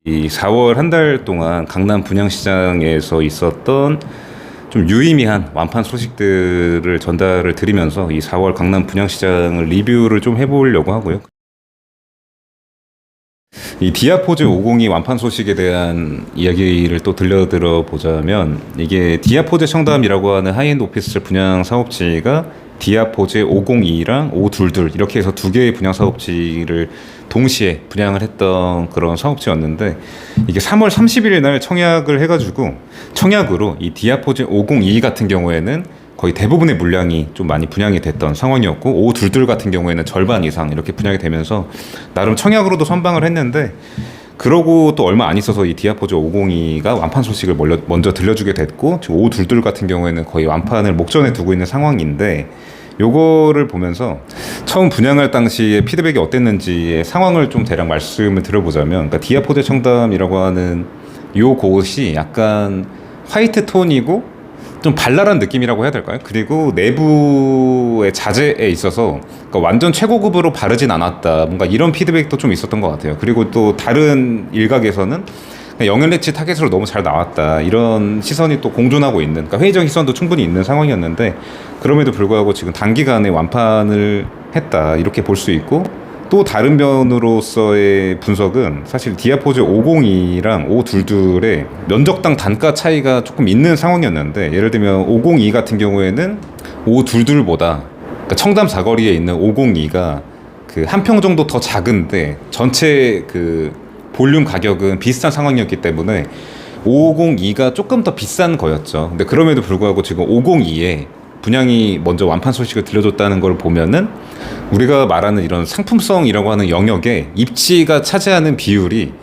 이 4월 한 달 동안 강남 분양시장에서 있었던 좀 유의미한 완판 소식들을 전달을 드리면서 이 4월 강남 분양시장을 리뷰를 좀 해보려고 하고요. 이 디아포즈 502 완판 소식에 대한 이야기를 또 들려드려 보자면, 이게 디아포즈 청담이라고 하는 하이엔드 오피스텔 분양 사업지가 디아포즈 502랑 522 이렇게 해서 두 개의 분양 사업지를 동시에 분양을 했던 그런 사업지였는데, 이게 3월 31일 날 청약을 해가지고 청약으로 이 디아포즈 502 같은 경우에는 거의 대부분의 물량이 좀 많이 분양이 됐던 상황이었고, 522 같은 경우에는 절반 이상 이렇게 분양이 되면서 나름 청약으로도 선방을 했는데, 그러고 또 얼마 안 있어서 이 디아포즈 502가 완판 소식을 먼저 들려주게 됐고, 지금 522 같은 경우에는 거의 완판을 목전에 두고 있는 상황인데, 요거를 보면서 처음 분양할 당시에 피드백이 어땠는지의 상황을 좀 대략 말씀을 드려보자면, 그러니까 디아포즈 청담이라고 하는 요 곳이 약간 화이트 톤이고 좀 발랄한 느낌이라고 해야 될까요? 그리고 내부의 자재에 있어서 그러니까 완전 최고급으로 바르진 않았다, 뭔가 이런 피드백도 좀 있었던 것 같아요. 그리고 또 다른 일각에서는 영연레치 타겟으로 너무 잘 나왔다, 이런 시선이 또 공존하고 있는, 그러니까 회의적 시선도 충분히 있는 상황이었는데, 그럼에도 불구하고 지금 단기간에 완판을 했다, 이렇게 볼 수 있고, 또 다른 면으로서의 분석은 사실 디아포즈 502랑 522의 면적당 단가 차이가 조금 있는 상황이었는데, 예를 들면 502 같은 경우에는 522보다 그러니까 청담 사거리에 있는 502가 그 한 평 정도 더 작은데 전체 그 볼륨 가격은 비슷한 상황이었기 때문에 502가 조금 더 비싼 거였죠. 근데 그럼에도 불구하고 지금 502에 분양이 먼저 완판 소식을 들려줬다는 걸 보면은, 우리가 말하는 이런 상품성이라고 하는 영역에 입지가 차지하는 비율이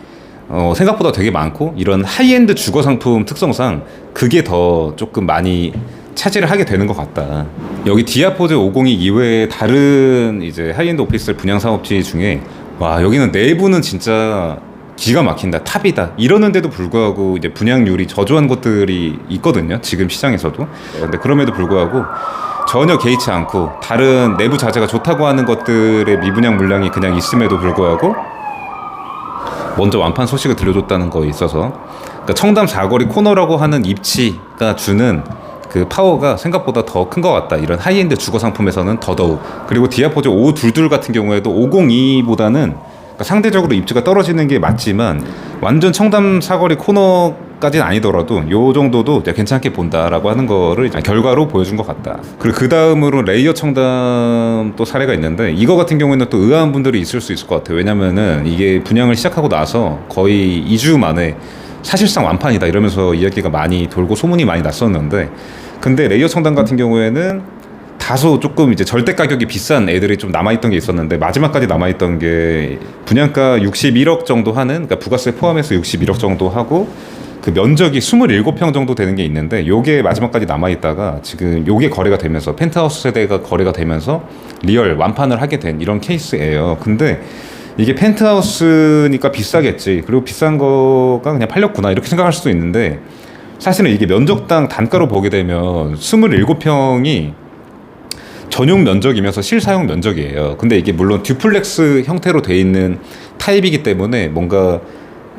생각보다 되게 많고, 이런 하이엔드 주거 상품 특성상 그게 더 조금 많이 차지를 하게 되는 것 같다. 여기 디아포즈 502 이외에 다른 이제 하이엔드 오피스텔 분양 사업지 중에, 와, 여기는 내부는 진짜 기가 막힌다, 탑이다, 이러는데도 불구하고 이제 분양률이 저조한 것들이 있거든요, 지금 시장에서도. 근데 그럼에도 불구하고 전혀 개의치 않고 다른 내부 자재가 좋다고 하는 것들의 미분양 물량이 그냥 있음에도 불구하고 먼저 완판 소식을 들려줬다는 거에 있어서, 그러니까 청담 사거리 코너라고 하는 입지가 주는 그 파워가 생각보다 더 큰 것 같다, 이런 하이엔드 주거 상품에서는 더더욱. 그리고 디아포즈 522 같은 경우에도 502보다는 그러니까 상대적으로 입지가 떨어지는 게 맞지만, 완전 청담 사거리 코너까지는 아니더라도 요 정도도 괜찮게 본다라고 하는 거를 결과로 보여준 것 같다. 그리고 그 다음으로 레이어 청담 또 사례가 있는데, 이거 같은 경우에는 또 의아한 분들이 있을 수 있을 것 같아요. 왜냐면은 이게 분양을 시작하고 나서 거의 2주 만에 사실상 완판이다 이러면서 이야기가 많이 돌고 소문이 많이 났었는데, 근데 레이어 청담 같은 경우에는 다소 조금 이제 절대 가격이 비싼 애들이 좀 남아있던 게 있었는데, 마지막까지 남아있던 게 분양가 61억 정도 하는, 그러니까 부가세 포함해서 61억 정도 하고 그 면적이 27평 정도 되는 게 있는데, 요게 마지막까지 남아있다가 지금 요게 거래가 되면서 펜트하우스 세대가 거래가 되면서 리얼 완판을 하게 된 이런 케이스예요. 근데 이게 펜트하우스니까 비싸겠지, 그리고 비싼 거가 그냥 팔렸구나, 이렇게 생각할 수도 있는데, 사실은 이게 면적당 단가로 보게 되면 27평이 전용 면적이면서 실사용 면적이에요. 근데 이게 물론 듀플렉스 형태로 돼 있는 타입이기 때문에 뭔가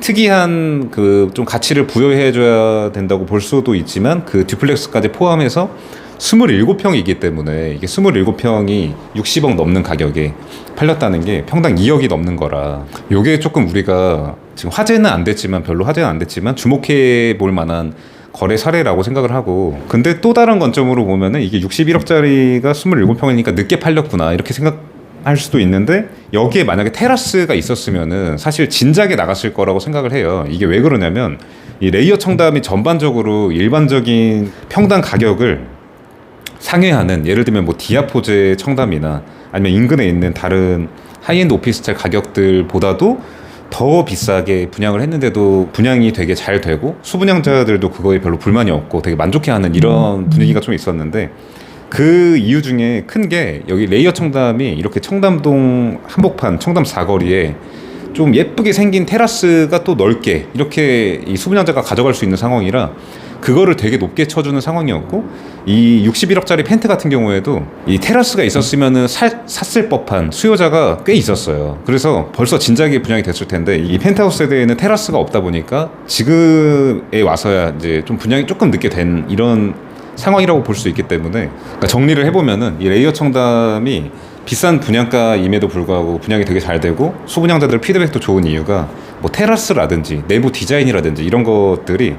특이한 그 좀 가치를 부여해줘야 된다고 볼 수도 있지만, 그 듀플렉스까지 포함해서 27평이기 때문에 이게 27평이 60억 넘는 가격에 팔렸다는 게 평당 2억이 넘는 거라, 요게 조금 우리가 지금 화제는 안 됐지만, 별로 화제는 안 됐지만 주목해 볼 만한 거래 사례라고 생각을 하고, 근데 또 다른 관점으로 보면은 이게 61억짜리가 27평이니까 늦게 팔렸구나, 이렇게 생각할 수도 있는데, 여기에 만약에 테라스가 있었으면은 사실 진작에 나갔을 거라고 생각을 해요. 이게 왜 그러냐면, 이 레이어 청담이 전반적으로 일반적인 평당 가격을 상회하는, 예를 들면 뭐 디아포즈 청담이나 아니면 인근에 있는 다른 하이엔드 오피스텔 가격들보다도 더 비싸게 분양을 했는데도 분양이 되게 잘 되고, 수분양자들도 그거에 별로 불만이 없고 되게 만족해하는 이런 분위기가 좀 있었는데, 그 이유 중에 큰 게 여기 레이어 청담이 이렇게 청담동 한복판 청담 사거리에 좀 예쁘게 생긴 테라스가 또 넓게 이렇게 이 수분양자가 가져갈 수 있는 상황이라, 그거를 되게 높게 쳐주는 상황이었고, 이 61억짜리 펜트 같은 경우에도 이 테라스가 있었으면은 샀을 법한 수요자가 꽤 있었어요. 그래서 벌써 진작에 분양이 됐을 텐데, 이 펜트하우스 세대에는 테라스가 없다 보니까 지금에 와서야 이제 좀 분양이 조금 늦게 된 이런 상황이라고 볼 수 있기 때문에, 그러니까 정리를 해보면은 이 레이어 청담이 비싼 분양가임에도 불구하고 분양이 되게 잘 되고 소분양자들 피드백도 좋은 이유가 뭐 테라스라든지 내부 디자인이라든지 이런 것들이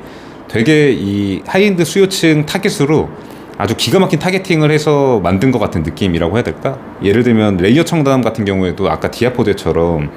되게 이 하이엔드 수요층 타깃으로 아주 기가 막힌 타겟팅을 해서 만든 것 같은 느낌이라고 해야 될까? 예를 들면 레이어 청담 같은 경우에도 아까 디아포제처럼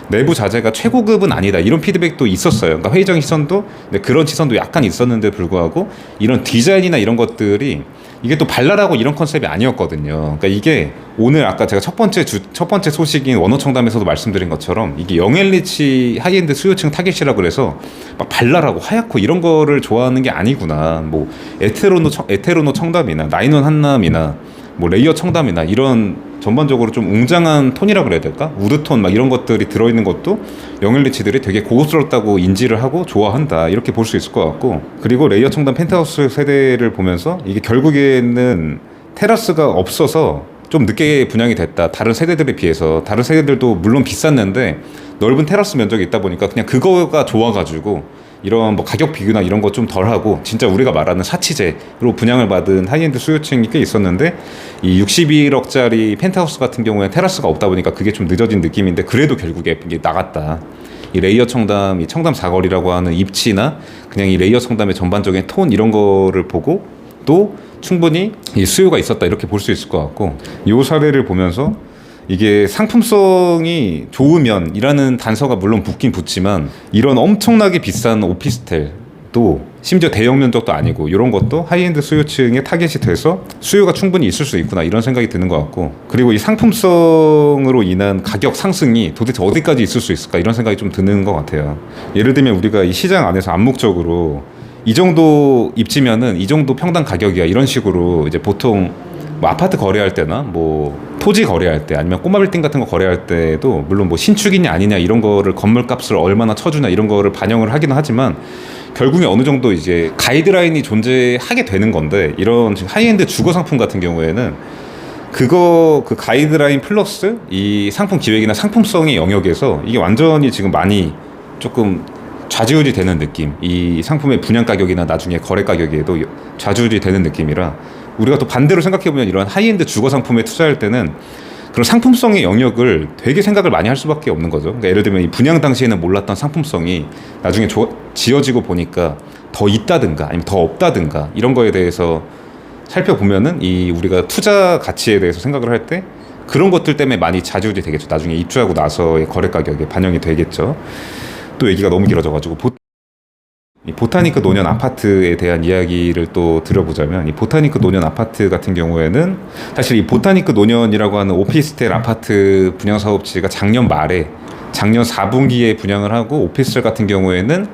내부 자재가 최고급은 아니다 이런 피드백도 있었어요. 그러니까 회의적인 시선도, 그런 시선도 약간 있었는데 불구하고 이런 디자인이나 이런 것들이 이게 또 발랄하고 이런 컨셉이 아니었거든요. 그러니까 이게 오늘 아까 제가 첫 번째 소식인 원호청담에서도 말씀드린 것처럼 이게 영앤리치 하이엔드 수요층 타겟이라 그래서 막 발랄하고 하얗고 이런 거를 좋아하는 게 아니구나. 뭐 에테로노 청담이나 나인원 한남이나 뭐 레이어 청담이나 이런 전반적으로 좀 웅장한 톤이라 그래야 될까? 우드톤 막 이런 것들이 들어있는 것도 영앤리치들이 되게 고급스럽다고 인지를 하고 좋아한다 이렇게 볼 수 있을 것 같고, 그리고 레이어 청담 펜트하우스 세대를 보면서 이게 결국에는 테라스가 없어서 좀 늦게 분양이 됐다. 다른 세대들에 비해서 다른 세대들도 물론 비쌌는데 넓은 테라스 면적이 있다 보니까 그냥 그거가 좋아가지고 이런 뭐 가격 비교나 이런 거 좀 덜하고 진짜 우리가 말하는 사치제로 분양을 받은 하이엔드 수요층이 꽤 있었는데, 이 61억짜리 펜트하우스 같은 경우에 테라스가 없다 보니까 그게 좀 늦어진 느낌인데 그래도 결국에 이게 나갔다. 이 레이어 청담, 이 청담 사거리라고 하는 입지나 그냥 이 레이어 청담의 전반적인 톤 이런 거를 보고 또 충분히 이 수요가 있었다 이렇게 볼 수 있을 것 같고, 이 사례를 보면서 이게 상품성이 좋으면이라는 단서가 물론 붙긴 붙지만 이런 엄청나게 비싼 오피스텔도 심지어 대형 면적도 아니고 이런 것도 하이엔드 수요층의 타겟이 돼서 수요가 충분히 있을 수 있구나 이런 생각이 드는 것 같고, 그리고 이 상품성으로 인한 가격 상승이 도대체 어디까지 있을 수 있을까 이런 생각이 좀 드는 것 같아요. 예를 들면 우리가 이 시장 안에서 암묵적으로 이 정도 입지면은 이 정도 평당 가격이야 이런 식으로 이제 보통 뭐 아파트 거래할 때나 뭐 토지 거래할 때 아니면 꼬마 빌딩 같은 거 거래할 때도 물론 뭐 신축이냐 아니냐 이런 거를 건물 값을 얼마나 쳐주냐 이런 거를 반영을 하기는 하지만 결국에 어느 정도 이제 가이드라인이 존재하게 되는 건데, 이런 하이엔드 주거 상품 같은 경우에는 그 가이드라인 플러스 이 상품 기획이나 상품성의 영역에서 이게 완전히 지금 많이 조금 좌지우지 되는 느낌, 이 상품의 분양 가격이나 나중에 거래 가격에도 좌지우지 되는 느낌이라, 우리가 또 반대로 생각해보면 이런 하이엔드 주거 상품에 투자할 때는 그런 상품성의 영역을 되게 생각을 많이 할 수밖에 없는 거죠. 그러니까 예를 들면 이 분양 당시에는 몰랐던 상품성이 나중에 지어지고 보니까 더 있다든가 아니면 더 없다든가 이런 거에 대해서 살펴보면은 이 우리가 투자 가치에 대해서 생각을 할 때 그런 것들 때문에 많이 좌지우지 되겠죠. 나중에 입주하고 나서의 거래 가격에 반영이 되겠죠. 또 얘기가 너무 길어져가지고 이 보타니크 노년 아파트에 대한 이야기를 또 들어보자면, 이 보타니크 노년 아파트 같은 경우에는 사실 이 보타니크 노년이라고 하는 오피스텔 아파트 분양 사업지가 작년 4분기에 분양을 하고, 오피스텔 같은 경우에는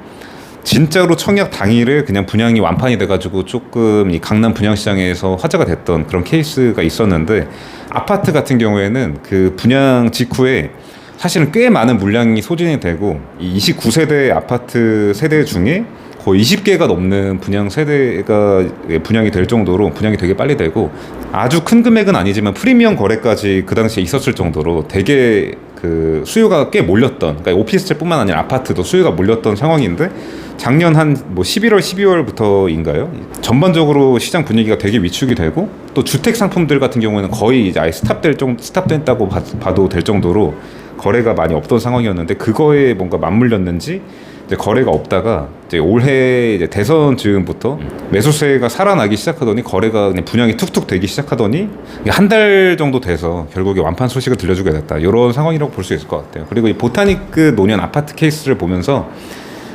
진짜로 청약 당일에 그냥 분양이 완판이 돼가지고 조금 이 강남 분양시장에서 화제가 됐던 그런 케이스가 있었는데, 아파트 같은 경우에는 그 분양 직후에 사실은 꽤 많은 물량이 소진이 되고 이 29세대 아파트 세대 중에 거의 20개가 넘는 분양 세대가 분양이 될 정도로 분양이 되게 빨리 되고, 아주 큰 금액은 아니지만 프리미엄 거래까지 그 당시에 있었을 정도로 되게 그 수요가 꽤 몰렸던, 그러니까 오피스텔뿐만 아니라 아파트도 수요가 몰렸던 상황인데, 작년 한 뭐 11월, 12월부터인가요? 전반적으로 시장 분위기가 되게 위축이 되고, 또 주택 상품들 같은 경우에는 거의 이제 아예 스탑됐다고 봐도 될 정도로 거래가 많이 없던 상황이었는데, 그거에 뭔가 맞물렸는지 이제 거래가 없다가 이제 올해 이제 대선 즈음부터 매수세가 살아나기 시작하더니 거래가 그냥 분양이 툭툭 되기 시작하더니 한 달 정도 돼서 결국에 완판 소식을 들려주게 됐다, 이런 상황이라고 볼 수 있을 것 같아요. 그리고 이 보타니크 노년 아파트 케이스를 보면서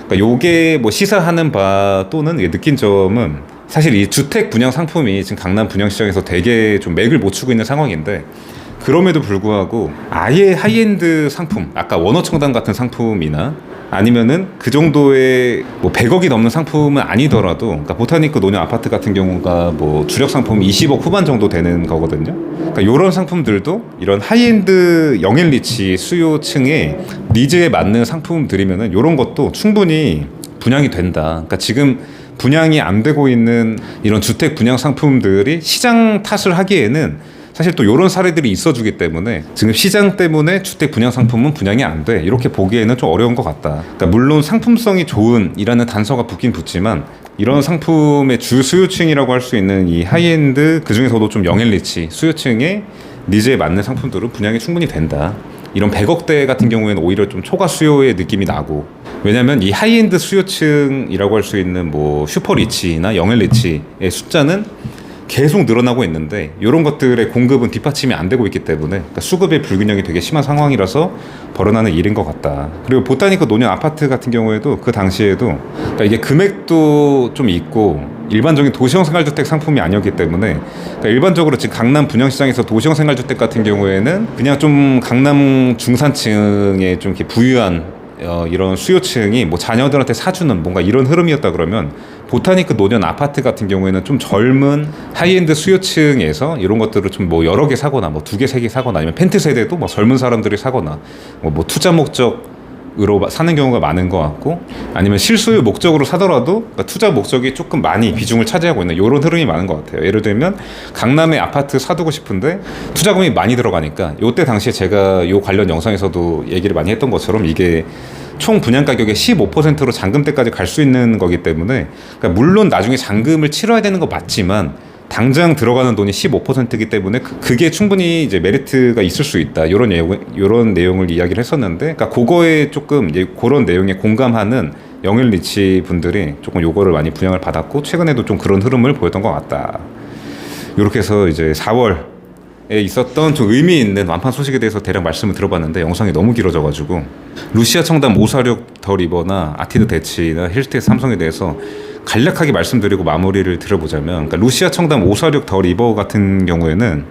그러니까 요게 뭐 시사하는 바 또는 느낀 점은, 사실 이 주택 분양 상품이 지금 강남 분양 시장에서 되게 좀 맥을 못 추고 있는 상황인데, 그럼에도 불구하고 아예 하이엔드 상품, 아까 원호청담 같은 상품이나 아니면은 그 정도의 뭐 100억이 넘는 상품은 아니더라도, 그러니까 보타니크 노년 아파트 같은 경우가 뭐 주력 상품이 20억 후반 정도 되는 거거든요. 그러니까 이런 상품들도 이런 하이엔드 영앤리치 수요층의 니즈에 맞는 상품들이면은 이런 것도 충분히 분양이 된다. 그러니까 지금 분양이 안 되고 있는 이런 주택 분양 상품들이 시장 탓을 하기에는 사실 또 이런 사례들이 있어주기 때문에 지금 시장 때문에 주택 분양 상품은 분양이 안 돼 이렇게 보기에는 좀 어려운 것 같다. 그러니까 물론 상품성이 좋은이라는 단서가 붙긴 붙지만 이런 상품의 주 수요층이라고 할 수 있는 이 하이엔드 그 중에서도 좀 영앤리치 수요층의 니즈에 맞는 상품들은 분양이 충분히 된다. 이런 100억대 같은 경우에는 오히려 좀 초과 수요의 느낌이 나고 왜냐하면 이 하이엔드 수요층이라고 할 수 있는 뭐 슈퍼리치나 영앤리치의 숫자는 계속 늘어나고 있는데 이런 것들의 공급은 뒷받침이 안 되고 있기 때문에 그러니까 수급의 불균형이 되게 심한 상황이라서 벌어나는 일인 것 같다. 그리고 보타니크 노년 아파트 같은 경우에도 그 당시에도 그러니까 이게 금액도 좀 있고 일반적인 도시형 생활주택 상품이 아니었기 때문에 그러니까 일반적으로 지금 강남 분양시장에서 도시형 생활주택 같은 경우에는 그냥 좀 강남 중산층에 좀 이렇게 부유한 이런 수요층이 뭐 자녀들한테 사주는 뭔가 이런 흐름이었다 그러면 보타니크 노년 아파트 같은 경우에는 좀 젊은 하이엔드 수요층에서 이런 것들을 좀 뭐 여러 개 사거나 뭐 2개, 3개 사거나 아니면 펜트 세대도 뭐 젊은 사람들이 사거나 뭐 투자 목적으로 사는 경우가 많은 것 같고 아니면 실소유 목적으로 사더라도 그러니까 투자 목적이 조금 많이 비중을 차지하고 있는 이런 흐름이 많은 것 같아요. 예를 들면 강남에 아파트 사두고 싶은데 투자금이 많이 들어가니까 이때 당시에 제가 이 관련 영상에서도 얘기를 많이 했던 것처럼 이게 총 분양 가격의 15%로 잔금대까지 갈 수 있는 거기 때문에 그러니까 물론 나중에 잔금을 치러야 되는 거 맞지만 당장 들어가는 돈이 15%이기 때문에 그게 충분히 이제 메리트가 있을 수 있다. 이런 내용을 이야기를 했었는데 그러니까 그거에 조금 이제 그런 내용에 공감하는 영앤리치 분들이 조금 요거를 많이 분양을 받았고 최근에도 좀 그런 흐름을 보였던 것 같다. 이렇게 해서 이제 4월에 있었던 좀 의미 있는 완판 소식에 대해서 대략 말씀을 들어봤는데 영상이 너무 길어져가지고 루시아 청담 546 더 리버나 아티드 대치나 힐스테이트 삼성에 대해서 간략하게 말씀드리고 마무리를 드려보자면 그러니까 루시아 청담 546 더 리버 같은 경우에는